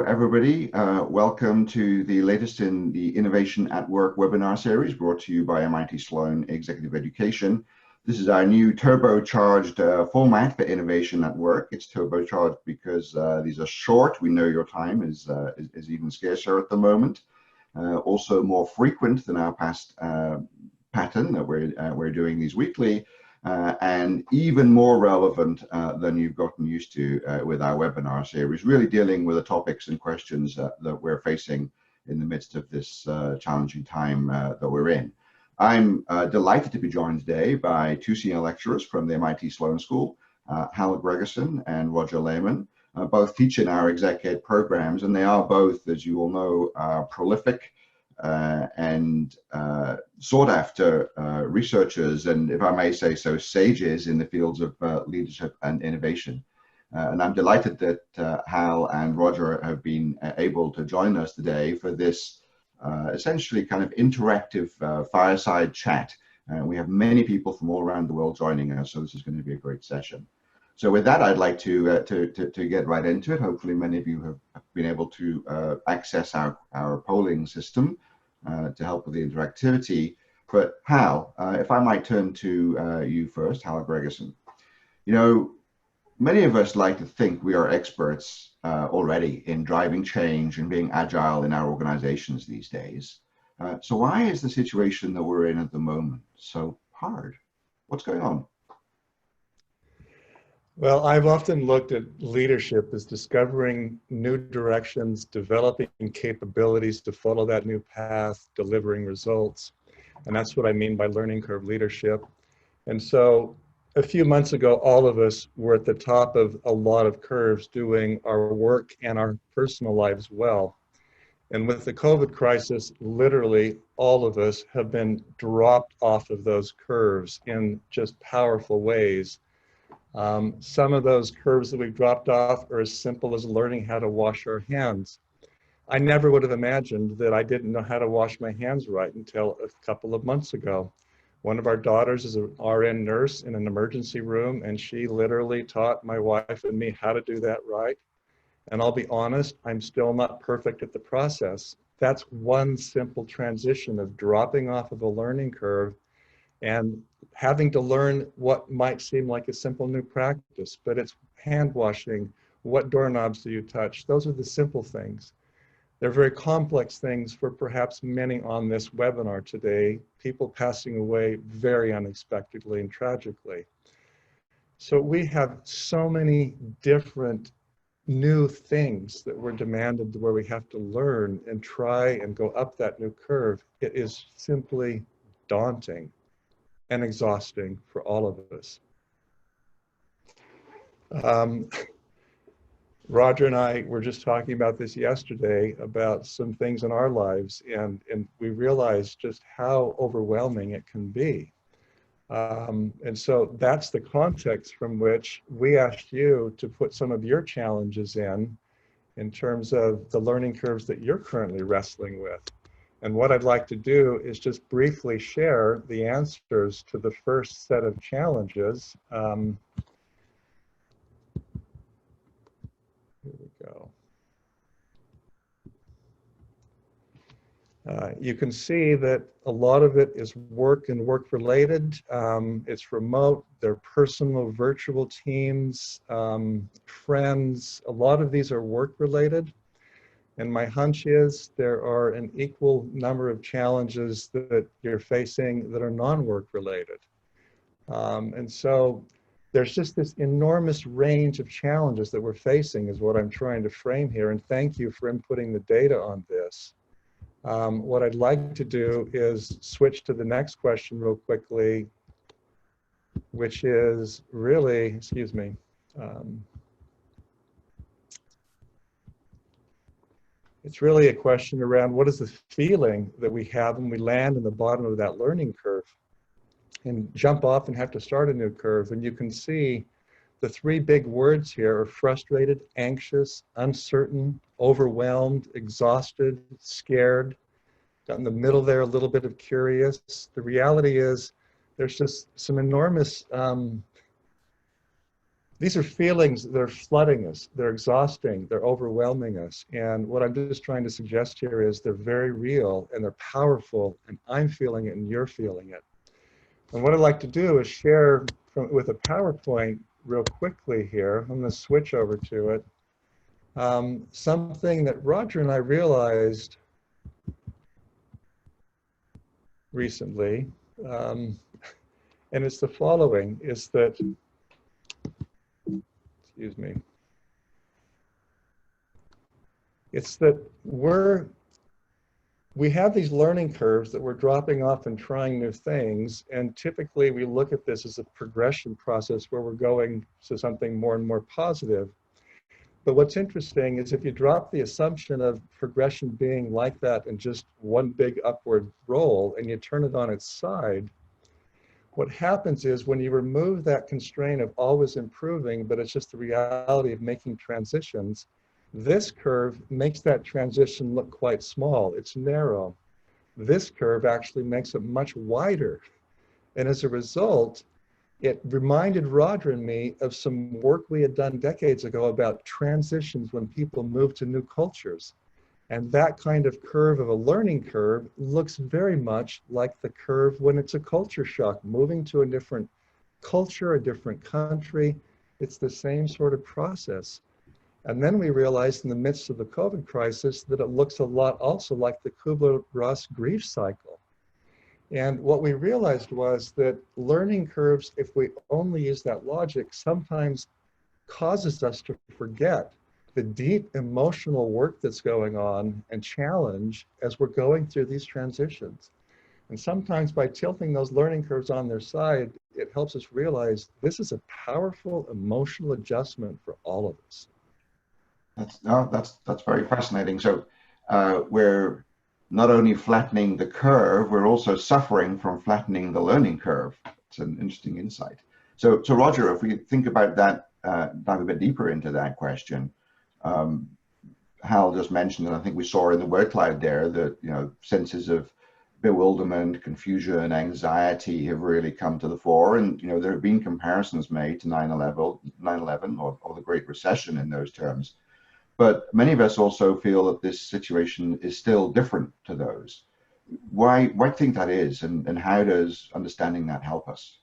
Everybody. Welcome to the latest in the Innovation at Work webinar series brought to you by MIT Sloan Executive Education. This is our new turbocharged format for Innovation at Work. It's turbocharged because these are short. We know your time is even scarcer at the moment. Also more frequent than our past pattern that we're doing these weekly. And even more relevant than you've gotten used to with our webinar series, really dealing with the topics and questions that we're facing in the midst of this challenging time that we're in. I'm delighted to be joined today by two senior lecturers from the MIT Sloan School, Hal Gregersen and Roger Lehman. Both teach in our exec ed programs, and they are both, as you all know, prolific and sought after researchers, and if I may say so, sages in the fields of leadership and innovation. And I'm delighted that Hal and Roger have been able to join us today for this essentially kind of interactive fireside chat. We have many people from all around the world joining us, so this is going to be a great session. So with that, I'd like to get right into it. Hopefully many of you have been able to access our polling system to help with the interactivity. But Hal, if I might turn to you first, Hal Gregersen. You know, many of us like to think we are experts already in driving change and being agile in our organizations these days. So why is the situation that we're in at the moment so hard? What's going on? Well, I've often looked at leadership as discovering new directions, developing capabilities to follow that new path, delivering results. And that's what I mean by learning curve leadership. And so a few months ago, all of us were at the top of a lot of curves doing our work and our personal lives well. And with the COVID crisis, literally all of us have been dropped off of those curves in just powerful ways. Some of those curves that we've dropped off are as simple as learning how to wash our hands. I never would have imagined that I didn't know how to wash my hands right until a couple of months ago. One of our daughters is an RN nurse in an emergency room, and she literally taught my wife and me how to do that right. And I'll be honest, I'm still not perfect at the process. That's one simple transition of dropping off of a learning curve and having to learn what might seem like a simple new practice, but it's hand washing. What doorknobs do you touch? Those are the simple things. They're very complex things for perhaps many on this webinar today, people passing away very unexpectedly and tragically. So we have so many different new things that we're demanded where we have to learn and try and go up that new curve. It is simply daunting and exhausting for all of us. Roger and I were just talking about this yesterday about some things in our lives, and we realized just how overwhelming it can be. And so that's the context from which we asked you to put some of your challenges in terms of the learning curves that you're currently wrestling with. And what I'd like to do is just briefly share the answers to the first set of challenges. Here we go. You can see that a lot of it is work and work related. It's remote, they're personal virtual teams, friends. A lot of these are work related. And my hunch is there are an equal number of challenges that you're facing that are non-work related. And so there's just this enormous range of challenges that we're facing is what I'm trying to frame here. And thank you for inputting the data on this. What I'd like to do is switch to the next question real quickly, which is really, excuse me, it's really a question around what is the feeling that we have when we land in the bottom of that learning curve and jump off and have to start a new curve. And you can see the three big words here are frustrated, anxious, uncertain, overwhelmed, exhausted, scared. Got in the middle there a little bit of curious. The reality is there's just some enormous these are feelings that are flooding us, they're exhausting, they're overwhelming us. And what I'm just trying to suggest here is they're very real and they're powerful, and I'm feeling it and you're feeling it. And what I'd like to do is share with a PowerPoint real quickly here. I'm going to switch over to it. Something that Roger and I realized recently, and it's the following, is that, excuse me, it's that we have these learning curves that we're dropping off and trying new things, and typically we look at this as a progression process where we're going to something more and more positive. But what's interesting is if you drop the assumption of progression being like that and just one big upward roll and you turn it on its side, what happens is when you remove that constraint of always improving, but it's just the reality of making transitions, this curve makes that transition look quite small. It's narrow. This curve actually makes it much wider. And as a result, it reminded Roger and me of some work we had done decades ago about transitions when people move to new cultures. And that kind of curve of a learning curve looks very much like the curve when it's a culture shock, moving to a different culture, a different country. It's the same sort of process. And then we realized in the midst of the COVID crisis that it looks a lot also like the Kubler-Ross grief cycle. And what we realized was that learning curves, if we only use that logic, sometimes causes us to forget the deep emotional work that's going on and challenge as we're going through these transitions. And sometimes by tilting those learning curves on their side, it helps us realize this is a powerful emotional adjustment for all of us. That's very fascinating. So we're not only flattening the curve, we're also suffering from flattening the learning curve. It's an interesting insight. So Roger, if we think about that, dive a bit deeper into that question, Hal just mentioned, and I think we saw in the word cloud there that, you know, senses of bewilderment, confusion, anxiety have really come to the fore. And, you know, there have been comparisons made to 9/11 or the Great Recession in those terms. But many of us also feel that this situation is still different to those. Why do you think that is, and how does understanding that help us?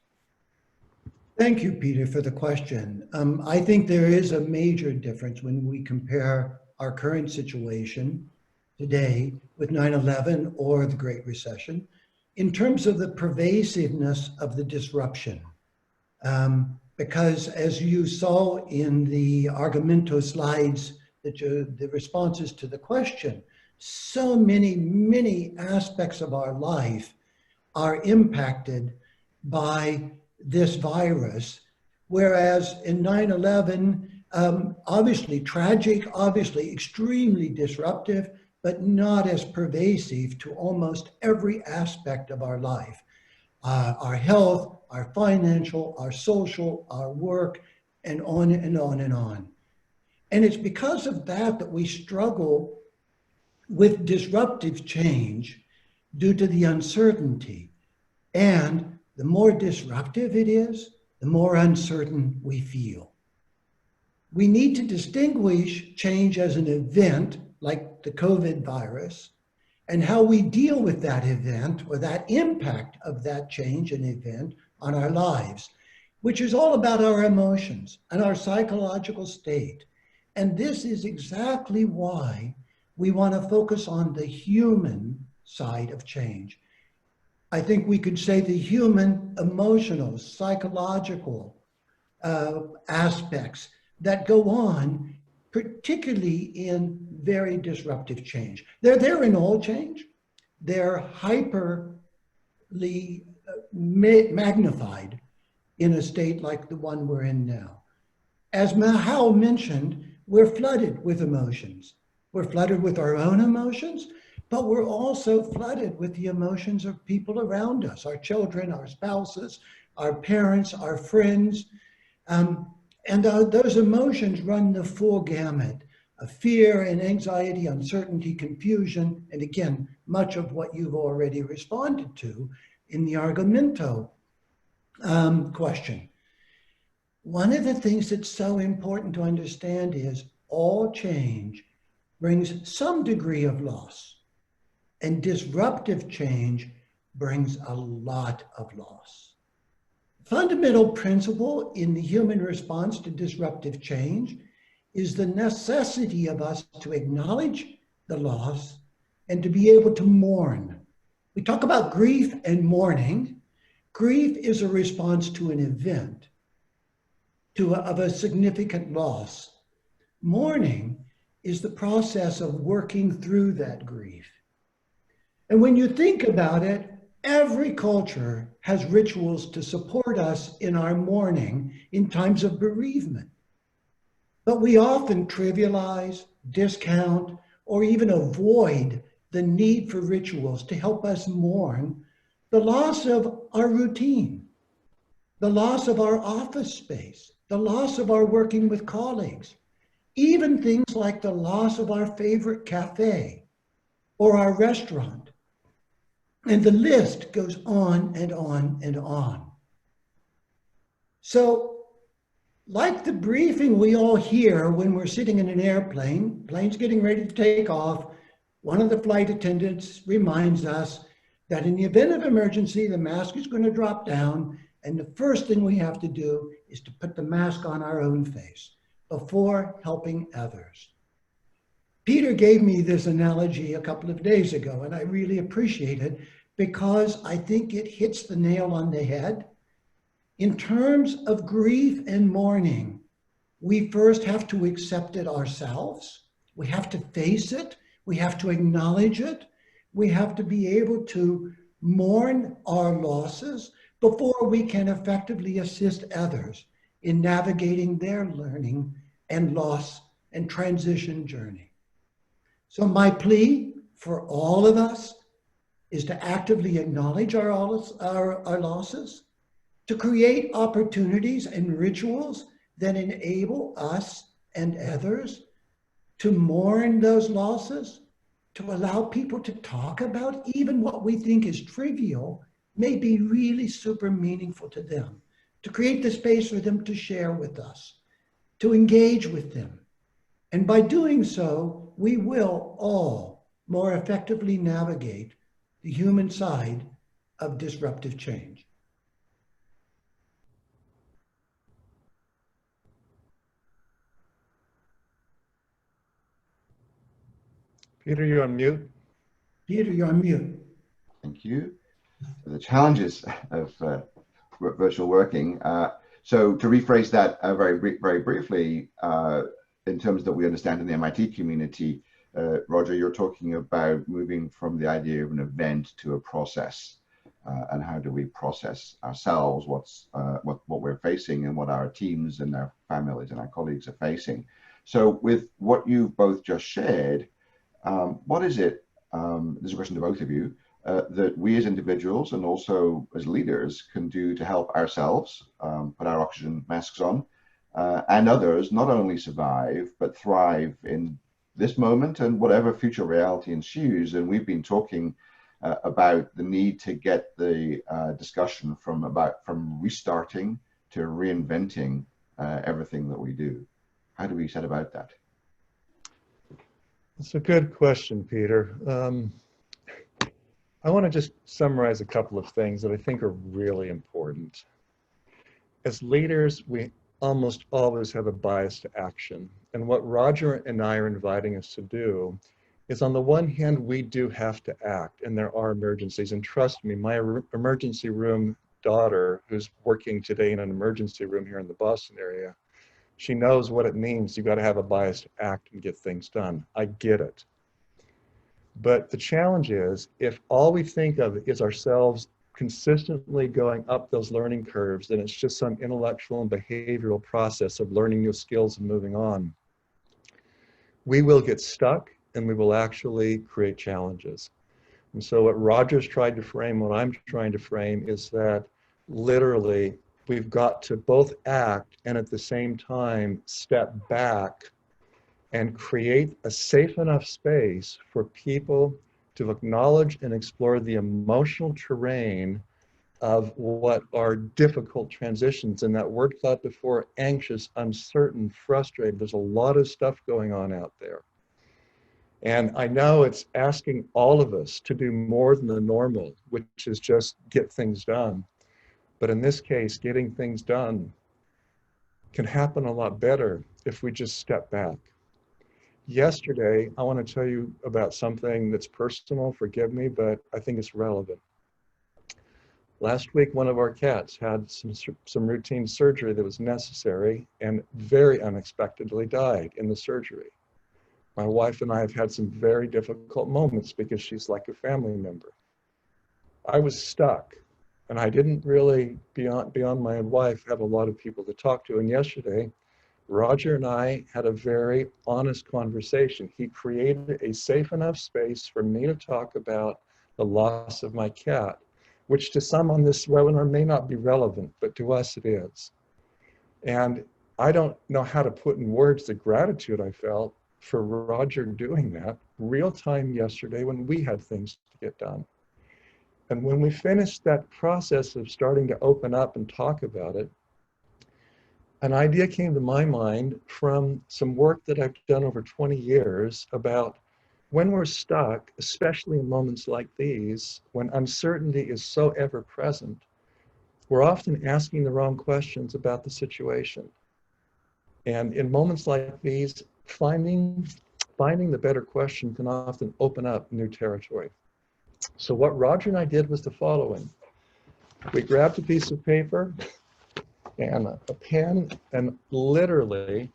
Thank you, Peter, for the question. I think there is a major difference when we compare our current situation today with 9/11 or the Great Recession in terms of the pervasiveness of the disruption. Because as you saw in the Argumento slides, the responses to the question, so many aspects of our life are impacted by this virus, whereas in 9/11, obviously tragic, obviously extremely disruptive, but not as pervasive to almost every aspect of our life. Our health, our financial, our social, our work, and on and on and on. And it's because of that that we struggle with disruptive change due to the uncertainty. And the more disruptive it is, the more uncertain we feel. We need to distinguish change as an event, like the COVID virus, and how we deal with that event or that impact of that change and event on our lives, which is all about our emotions and our psychological state. And this is exactly why we want to focus on the human side of change. I think we could say the human, emotional, psychological aspects that go on, particularly in very disruptive change. They're there in all change. They're hyperly magnified in a state like the one we're in now. As Hal mentioned, we're flooded with emotions. We're flooded with our own emotions, but we're also flooded with the emotions of people around us, our children, our spouses, our parents, our friends. Those emotions run the full gamut of fear and anxiety, uncertainty, confusion, and again, much of what you've already responded to in the Argumento question. one of the things that's so important to understand is all change brings some degree of loss, and disruptive change brings a lot of loss. Fundamental principle in the human response to disruptive change is the necessity of us to acknowledge the loss and to be able to mourn. We talk about grief and mourning. Grief is a response to an event, of a significant loss. Mourning is the process of working through that grief. And when you think about it, every culture has rituals to support us in our mourning in times of bereavement. But we often trivialize, discount, or even avoid the need for rituals to help us mourn the loss of our routine, the loss of our office space, the loss of our working with colleagues, even things like the loss of our favorite cafe or our restaurant. And the list goes on and on and on. So, like the briefing we all hear when we're sitting in an airplane, plane's getting ready to take off, one of the flight attendants reminds us that in the event of emergency, the mask is going to drop down, and the first thing we have to do is to put the mask on our own face before helping others. Peter gave me this analogy a couple of days ago, and I really appreciate it because I think it hits the nail on the head. In terms of grief and mourning, we first have to accept it ourselves. We have to face it. We have to acknowledge it. We have to be able to mourn our losses before we can effectively assist others in navigating their learning and loss and transition journey. So my plea for all of us is to actively acknowledge our losses, to create opportunities and rituals that enable us and others to mourn those losses, to allow people to talk about even what we think is trivial may be really super meaningful to them, to create the space for them to share with us, to engage with them. And by doing so, we will all more effectively navigate the human side of disruptive change. Peter, you're on mute. Peter, you're on mute. Thank you. The challenges of virtual working. So to rephrase that very briefly, in terms that we understand in the MIT community, Roger, you're talking about moving from the idea of an event to a process, and how do we process ourselves, what we're facing and what our teams and our families and our colleagues are facing. So with what you've both just shared, what is it, this is a question to both of you, that we as individuals and also as leaders can do to help ourselves put our oxygen masks on, and others not only survive but thrive in this moment and whatever future reality ensues. And we've been talking about the need to get the discussion from restarting to reinventing everything that we do. How do we set about that? It's a good question, Peter. I want to just summarize a couple of things that I think are really important. As leaders, we almost always have a bias to action. And what Roger and I are inviting us to do is, on the one hand, we do have to act, and there are emergencies. And trust me, my emergency room daughter, who's working today in an emergency room here in the Boston area, she knows what it means. You've got to have a bias to act and get things done. I get it. But the challenge is, if all we think of is ourselves consistently going up those learning curves, then it's just some intellectual and behavioral process of learning new skills and moving on. We will get stuck and we will actually create challenges. And so what Roger's tried to frame, what I'm trying to frame, is that literally we've got to both act and at the same time step back and create a safe enough space for people to acknowledge and explore the emotional terrain of what are difficult transitions. And that word cloud before, anxious, uncertain, frustrated. There's a lot of stuff going on out there. And I know it's asking all of us to do more than the normal, which is just get things done. But in this case, getting things done can happen a lot better if we just step back. Yesterday, I want to tell you about something that's personal, forgive me, but I think it's relevant. Last week, one of our cats had some routine surgery that was necessary and very unexpectedly died in the surgery. My wife and I have had some very difficult moments because she's like a family member. I was stuck, and I didn't really, beyond my wife, have a lot of people to talk to. And yesterday, Roger and I had a very honest conversation. He created a safe enough space for me to talk about the loss of my cat, which to some on this webinar may not be relevant, but to us it is. And I don't know how to put in words the gratitude I felt for Roger doing that real time yesterday when we had things to get done. And when we finished that process of starting to open up and talk about it, an idea came to my mind from some work that I've done over 20 years about when we're stuck, especially in moments like these, when uncertainty is so ever present, we're often asking the wrong questions about the situation. And in moments like these, finding the better question can often open up new territory. So what Roger and I did was the following. We grabbed a piece of paper and a pen, and literally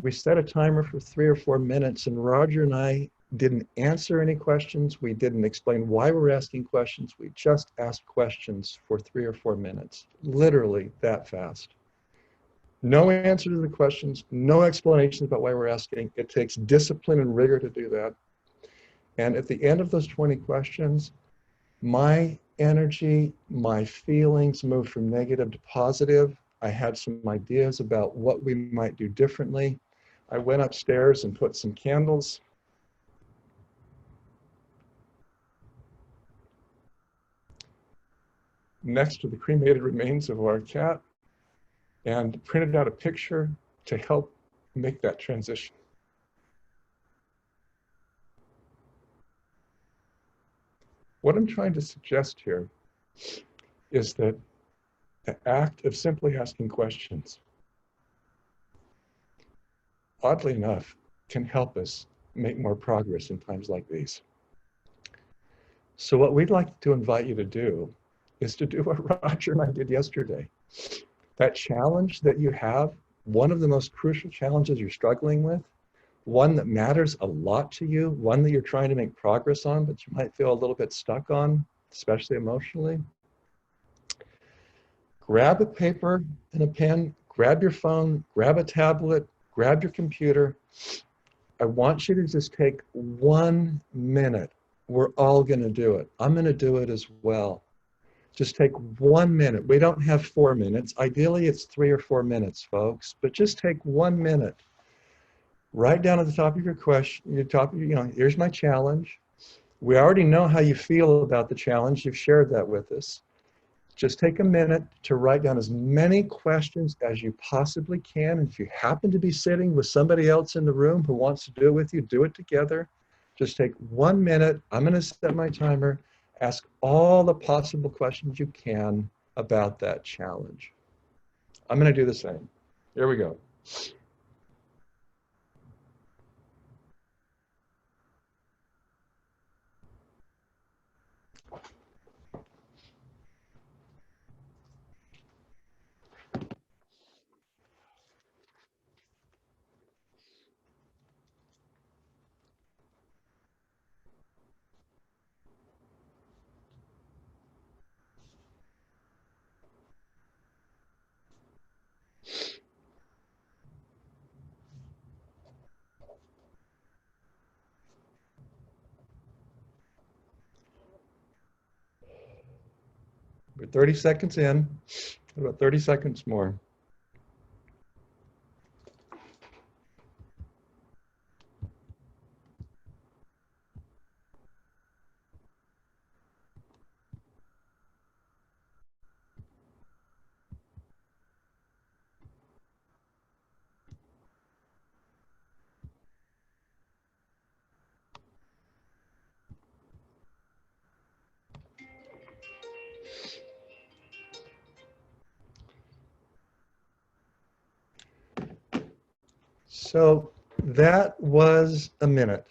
we set a timer for 3 or 4 minutes, and Roger and I didn't answer any questions. We didn't explain why we're asking questions. We just asked questions for 3 or 4 minutes, literally that fast. No answer to the questions, no explanations about why we're asking. It takes discipline and rigor to do that. And at the end of those 20 questions, my energy, my feelings moved from negative to positive. I had some ideas about what we might do differently. I went upstairs and put some candles next to the cremated remains of our cat and printed out a picture to help make that transition. What I'm trying to suggest here is that the act of simply asking questions, oddly enough, can help us make more progress in times like these. So what we'd like to invite you to do is to do what Roger and I did yesterday. That challenge that you have, one of the most crucial challenges you're struggling with, one that matters a lot to you, one that you're trying to make progress on, but you might feel a little bit stuck on, especially emotionally. Grab a paper and a pen, grab your phone, grab a tablet, grab your computer. I want you to just take 1 minute. We're all going to do it. I'm going to do it as well. Just take 1 minute. We don't have 4 minutes. Ideally, it's 3 or 4 minutes, folks, but just take 1 minute. Write down at the top of your question, here's my challenge. We already know how you feel about the challenge. You've shared that with us. Just take a minute to write down as many questions as you possibly can. And if you happen to be sitting with somebody else in the room who wants to do it with you, do it together. Just take 1 minute. I'm going to set my timer. Ask all the possible questions you can about that challenge. I'm going to do the same. Here we go. We're 30 seconds in, about 30 seconds more. So that was a minute.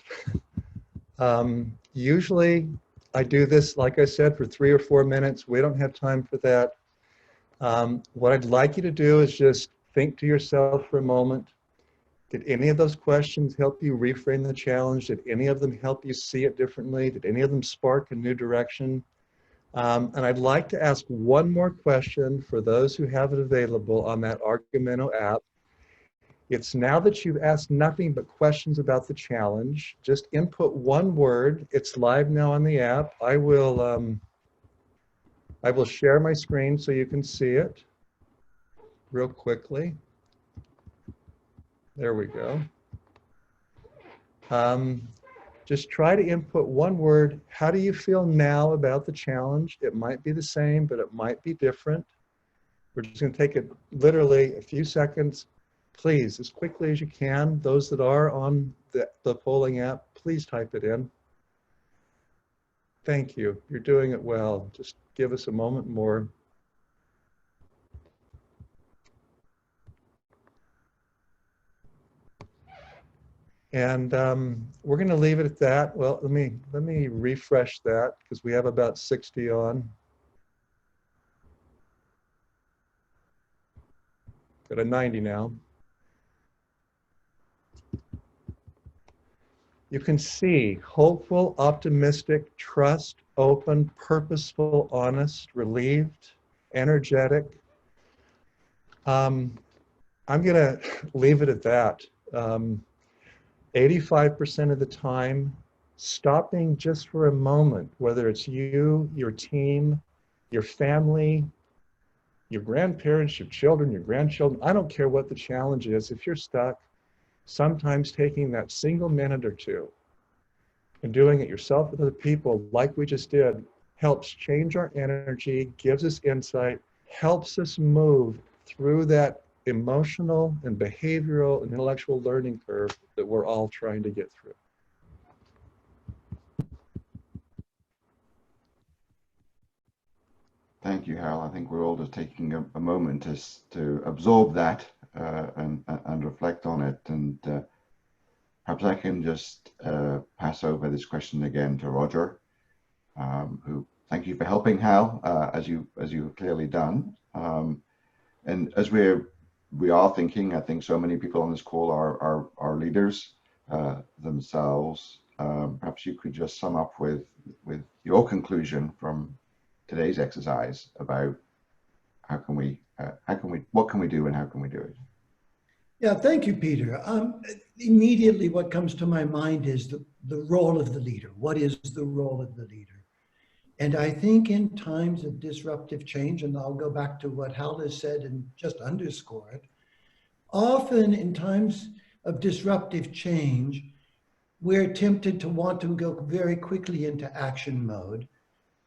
Usually I do this, like I said, for 3 or 4 minutes. We don't have time for that. What I'd like you to do is just think to yourself for a moment. Did any of those questions help you reframe the challenge? Did any of them help you see it differently? Did any of them spark a new direction? And I'd like to ask one more question for those who have it available on that Argumento app. It's now that you've asked nothing but questions about the challenge, just input one word. It's live now on the app. I will share my screen so you can see it real quickly. There we go. Just try to input one word. How do you feel now about the challenge? It might be the same, but it might be different. We're just going to take it literally a few seconds. Please, as quickly as you can, those that are on the polling app, please type it in. Thank you. You're doing it well. Just give us a moment more. And we're going to leave it at that. Well, let me refresh that because we have about 60 on. Got a 90 now. You can see hopeful, optimistic, trust, open, purposeful, honest, relieved, energetic. I'm going to leave it at that. 85% of the time, stopping just for a moment, whether it's you, your team, your family, your grandparents, your children, your grandchildren, I don't care what the challenge is. If you're stuck, sometimes taking that single minute or two and doing it yourself with other people like we just did helps change our energy, gives us insight, helps us move through that emotional and behavioral and intellectual learning curve that we're all trying to get through. Thank you, Hal. I think we're all just taking a moment to absorb that and reflect on it. And perhaps I can just pass over this question again to Roger, who, thank you for helping Hal, as you've clearly done. And as we are thinking, I think so many people on this call are leaders themselves. Perhaps you could just sum up with your conclusion from today's exercise about what can we do and how can we do it? Yeah, thank you, Peter. Immediately what comes to my mind is the role of the leader. What is the role of the leader? And I think in times of disruptive change, and I'll go back to what Hal has said and just underscore it, often in times of disruptive change, we're tempted to want to go very quickly into action mode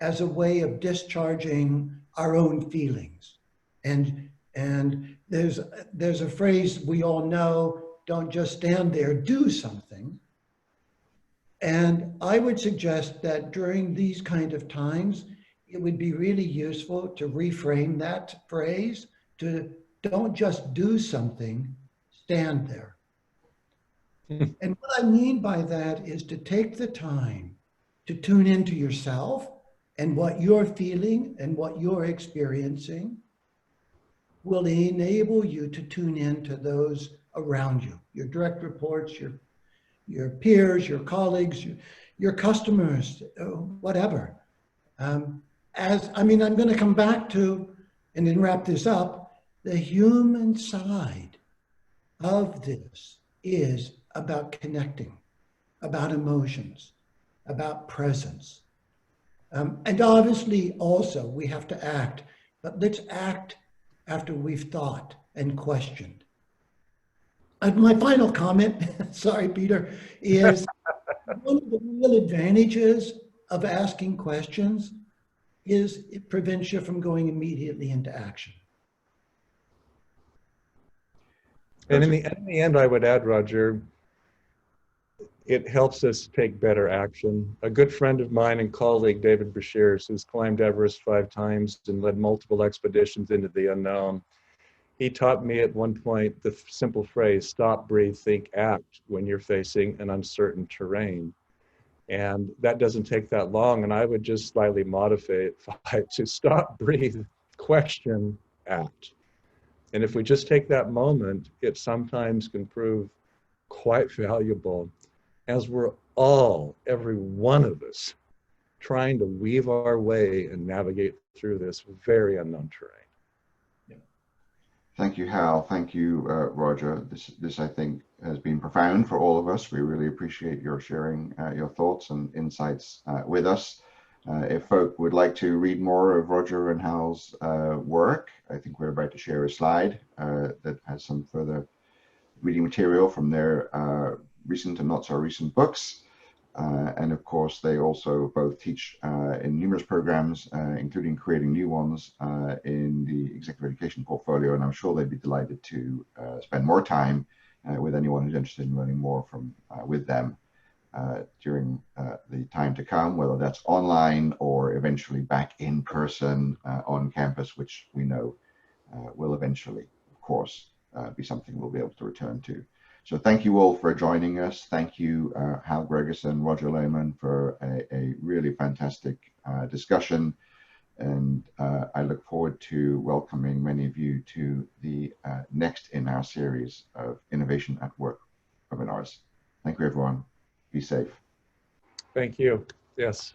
as a way of discharging our own feelings. And there's a phrase we all know, don't just stand there, do something. And I would suggest that during these kind of times, it would be really useful to reframe that phrase to don't just do something, stand there. And what I mean by that is to take the time to tune into yourself and what you're feeling and what you're experiencing will enable you to tune in to those around you, your direct reports, your peers, your colleagues, your customers, whatever. I'm going to come back to, and then wrap this up, the human side of this is about connecting, about emotions, about presence. And obviously also we have to act, but let's act after we've thought and questioned. And my final comment, sorry, Peter, is one of the real advantages of asking questions is it prevents you from going immediately into action. And in the end, I would add, Roger, it helps us take better action. A good friend of mine and colleague, David Brashears, who's climbed Everest 5 times and led multiple expeditions into the unknown, He taught me at one point the simple phrase, stop, breathe, think, act, when you're facing an uncertain terrain. And that doesn't take that long. And I would just slightly modify it to stop, breathe, question, act. And if we just take that moment, it sometimes can prove quite valuable, as we're all, every one of us, trying to weave our way and navigate through this very unknown terrain. Thank you, Hal. Thank you, Roger. This, I think, has been profound for all of us. We really appreciate your sharing your thoughts and insights with us. If folk would like to read more of Roger and Hal's work, I think we're about to share a slide that has some further reading material from their recent and not so recent books. And of course, they also both teach in numerous programs, including creating new ones in the executive education portfolio. And I'm sure they'd be delighted to spend more time with anyone who's interested in learning more from with them during the time to come, whether that's online or eventually back in person on campus, which we know will eventually, of course, be something we'll be able to return to. So thank you all for joining us. Thank you, Hal Gregersen, Roger Lehman, for a really fantastic discussion. And I look forward to welcoming many of you to the next in our series of Innovation at Work webinars. Thank you, everyone. Be safe. Thank you. Yes.